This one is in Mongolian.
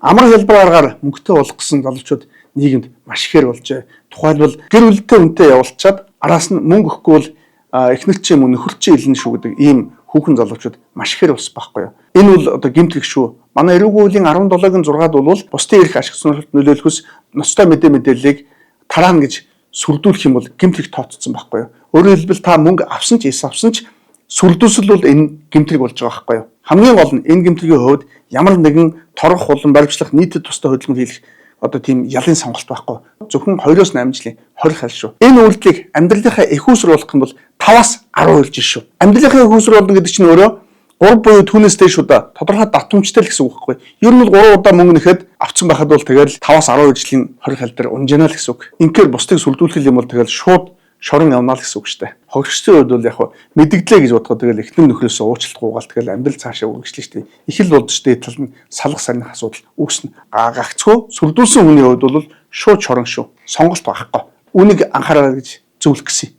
Амар хэлбэр аргаар мөнгөтэй болох гэсэн залуучууд нийгэмд маш ихээр болжээ. Тухайлбал гэр бүлтэй үнтэй явуулчаад араас нь мөнгө өгөхгүй бол эхнэр чи юм уу нөхөр чи илнэ шүү гэдэг ийм хүүхэн залуучууд маш ихээр бас байхгүй юу. Энэ бол одоо гэмт гэх шүү. Манай эрүүгийн хуулийн 17-гийн 6-д бол бусдын эрх ашиг сонирхолт нөлөөлөхөс ноцтой мэдээллийг тараана гэж сүрдүүлэх юм бол гэмт гэх тооцсон байхгүй юу. Өөрөөр хэлбэл та мөнгө авсан ч эс авсан ч сүрдүүлсэл бол энэ гэмтрэг болж байгаа байхгүй юу. Хамгийн гол нь энэ гэмтрэгийн хувьд ямар нэгэн торгох болон баримтлах нийтэд тустай хөдөлгөөн хийх одоо тийм ялын сонголт байхгүй. Зөвхөн 2-8 жилийн 20 хал шүү. Энэ үйлдэлийг амьдралынхаа их усруулах юм бол 5-аас 12 жил шүү. Амьдралынхаа их усруулна гэдэг чинь өөрөө 3 буюу түүнээс дээш удаа тодорхой давтамжтай л гэсэн үг байхгүй. Ер нь бол 3 удаа мөнгө нэхэд авцсан байхад бол тэгэл 5-аас 12 жилийн 20 хал дээр унжаана л гэсэн үг. Инхээр бусдыг сүлдүүлэх юм бол тэгэл шууд шорон явна л гэсэн үг шүү дээ. Хогшчдын хувьд бол яг мэдгдлээ гэж бодоход тэгэл эхнэр нөхрөөс уучлалт гуугаал тэгэл амьдрал цаашаа үргэлжлэн шүү дээ. Их л болж дээ тал нь салах сарных асуудал үүснэ. Гагцгүй сүрдүүлсэн хүний хувьд бол шууд шорон шүү. Сонголт байхгүй. Үнийг анхаараа гэж зөвлөх гэсэн.